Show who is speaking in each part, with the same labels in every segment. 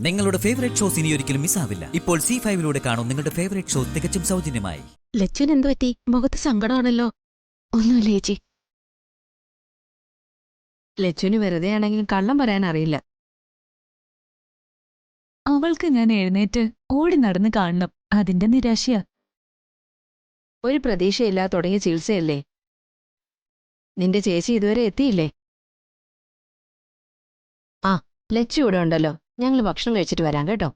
Speaker 1: നിങ്ങളുടെ favourite shows ഇനി ഒരിക്കലും മിസ്സാവില്ല. ഇപ്പോൾ C5 കാണും നിങ്ങളുടെ ഫേവറേറ്റ് ഷോ തികച്ചും സൗജന്യമായി.
Speaker 2: ലച്ചുന് എന്തു പറ്റി? മുഖത്ത് സങ്കടമാണല്ലോ. ഒന്നുമില്ല ചേച്ചി. ലച്ചുന് വെറുതെ ആണെങ്കിലും കള്ളം പറയാൻ അറിയില്ല.
Speaker 3: അവൾക്ക് ഞാൻ എഴുന്നേറ്റ് ഓടി നടന്ന് കാണണം. അതിന്റെ നിരാശയാ.
Speaker 2: ഒരു പ്രതീക്ഷയില്ലാതെ തുടങ്ങിയ ചികിത്സയല്ലേ? നിന്റെ ചേച്ചി ഇതുവരെ എത്തിയില്ലേ? ആ, ലച്ചു ഇവിടെ ഉണ്ടല്ലോ. ഞങ്ങൾ ഭക്ഷണം കഴിച്ചിട്ട് വരാം കേട്ടോ.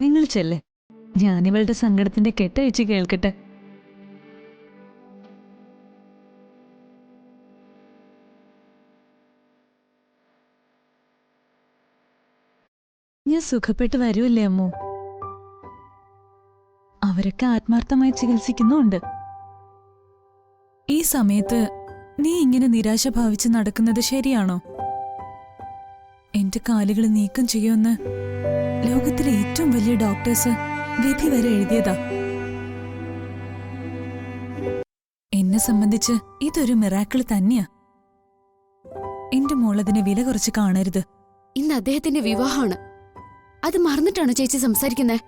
Speaker 3: നിങ്ങൾ ചെല്ലേ, ഞാനിവളുടെ സങ്കടത്തിന്റെ കെട്ടഴിച്ച് കേൾക്കട്ടെ. ഞാൻ സുഖപ്പെട്ട് വരുമല്ലേ അമ്മു? അവരൊക്കെ ആത്മാർത്ഥമായി ചികിത്സിക്കുന്നുണ്ട്. ഈ സമയത്ത് നീ ഇങ്ങനെ നിരാശ ഭാവിച്ച് നടക്കുന്നത് ശരിയാണോ? എന്റെ കാലുകൾ നീക്കം ചെയ്യുമെന്ന് ലോകത്തിലെ ഏറ്റവും വലിയ ഡോക്ടേഴ്സ് വിധി വരെ എഴുതിയതാ. എന്നെ സംബന്ധിച്ച് ഇതൊരു മിറാക്കിൾ തന്നെയാ. എന്റെ മോളതിനെ വില കുറച്ച് കാണരുത്.
Speaker 4: ഇന്ന് അദ്ദേഹത്തിന്റെ വിവാഹമാണ്. അത് മറന്നിട്ടാണോ ചേച്ചി സംസാരിക്കുന്നേ?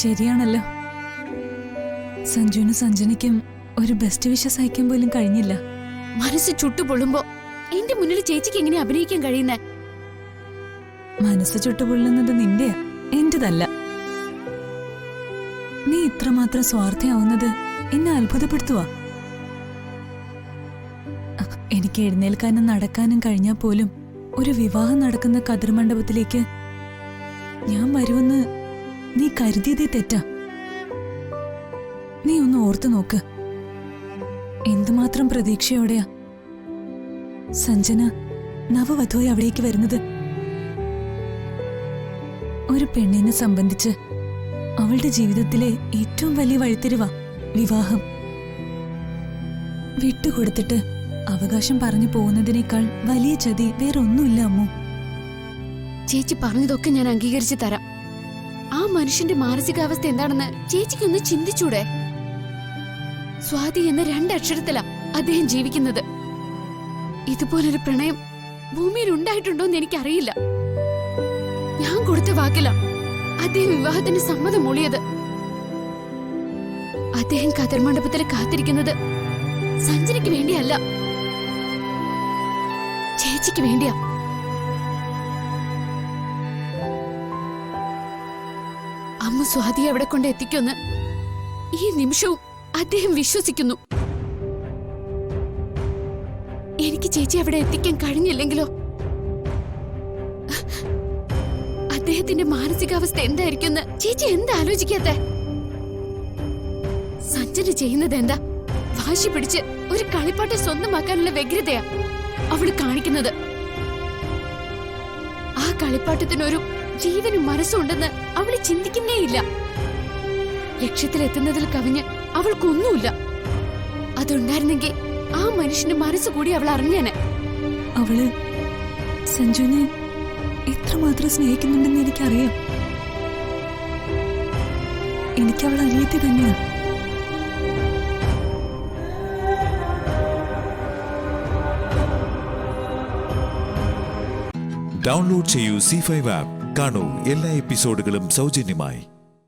Speaker 3: ശരിയാണല്ലോ. സഞ്ജുവിനും സഞ്ജനയ്ക്കും ഒരു ബെസ്റ്റ് വിഷസ് അയക്കാൻ പോലും കഴിഞ്ഞില്ല.
Speaker 4: മനസ്സ് ചുട്ടുപൊള്ളുമ്പോ എന്റെ മുന്നിൽ ചേച്ചിക്ക് എങ്ങനെ അഭിനയിക്കാൻ കഴിയുന്നേ?
Speaker 3: മനസ്സ് ചുട്ടുപൊള്ളുന്നത് നിന്റെയാ, എന്റേതല്ല. നീ ഇത്രമാത്രം സ്വാർത്ഥയാവുന്നത് എന്നെ അത്ഭുതപ്പെടുത്തുവാ. എനിക്ക് എഴുന്നേൽക്കാനും നടക്കാനും കഴിഞ്ഞാൽ പോലും ഒരു വിവാഹം നടക്കുന്ന കതിർമണ്ഡപത്തിലേക്ക് ഞാൻ വരുമെന്ന് നീ കരുതിയതേ തെറ്റാ. നീ ഒന്ന് ഓർത്തു നോക്ക്. എന്തുമാത്രം പ്രതീക്ഷയോടെയാ സഞ്ജന നവവധുവായി അവിടേക്ക് വരുന്നത്. ഒരു പെണ്ണിനെ സംബന്ധിച്ച് അവളുടെ ജീവിതത്തിലെ ഏറ്റവും വലിയ വഴിത്തിരിവാ വിവാഹം. വിട്ടുകൊടുത്തിട്ട് അവകാശം പറഞ്ഞു പോകുന്നതിനേക്കാൾ വലിയ ചതി വേറൊന്നുമില്ല അമ്മു.
Speaker 4: ചേച്ചി പറഞ്ഞതൊക്കെ ഞാൻ അംഗീകരിച്ചു തരാം. ആ മനുഷ്യന്റെ മാനസികാവസ്ഥ എന്താണെന്ന് ചേച്ചിക്കൊന്ന് ചിന്തിച്ചൂടെ? സ്വാതി എന്ന 2 അക്ഷരത്തിലാ അദ്ദേഹം ജീവിക്കുന്നത്. ഇതുപോലൊരു പ്രണയം ഭൂമിയിൽ ഉണ്ടായിട്ടുണ്ടോന്ന് എനിക്കറിയില്ല. ഞാൻ കൊടുത്ത വാക്കില അദ്ദേഹം വിവാഹത്തിന് സമ്മതം മൂളിയത്. അദ്ദേഹം കതിർമണ്ഡപത്തിൽ കാത്തിരിക്കുന്നത് സഞ്ജനയ്ക്ക് വേണ്ടിയല്ല, ചേച്ചിക്ക് വേണ്ടിയാ. അമ്മ സ്വാതിയെ അവിടെ കൊണ്ട് എത്തിക്കുമെന്ന് ഈ നിമിഷവും അദ്ദേഹം വിശ്വസിക്കുന്നു. എനിക്ക് ചേച്ചി അവിടെ എത്തിക്കാൻ കഴിഞ്ഞില്ലെങ്കിലോ? അദ്ദേഹത്തിന്റെ മാനസികാവസ്ഥ എന്തായിരിക്കും ചേച്ചി എന്താ ആലോചിക്കാത്തെ? സഞ്ജന ചെയ്യുന്നത് എന്താ? വാശി പിടിച്ച് ഒരു കളിപ്പാട്ടെ സ്വന്തമാക്കാനുള്ള വ്യഗ്രതയാ അവള് കാണിക്കുന്നത്. ആ കളിപ്പാട്ടത്തിനൊരു ജീവനും മനസ്സും ഉണ്ടെന്ന് അവള് ചിന്തിക്കുന്നേയില്ല. ലക്ഷ്യത്തിലെത്തുന്നതിൽ കവിഞ്ഞ് അവൾക്കൊന്നുമില്ല. അതുണ്ടായിരുന്നെങ്കിൽ ആ മനുഷ്യന്റെ മനസ്സ് കൂടി അവൾ അറിഞ്ഞേനെ.
Speaker 3: അവള് സഞ്ജുവിനെ എത്രമാത്രം സ്നേഹിക്കുന്നുണ്ടെന്ന് എനിക്കറിയാം. എനിക്ക് അവൾ അനിയത്തി തന്നെയാ.
Speaker 5: ഡൗൺലോഡ് ചെയ്യൂ C5 ആപ്പ്. കാണൂ എല്ലാ എപ്പിസോഡുകളും സൗജന്യമായി.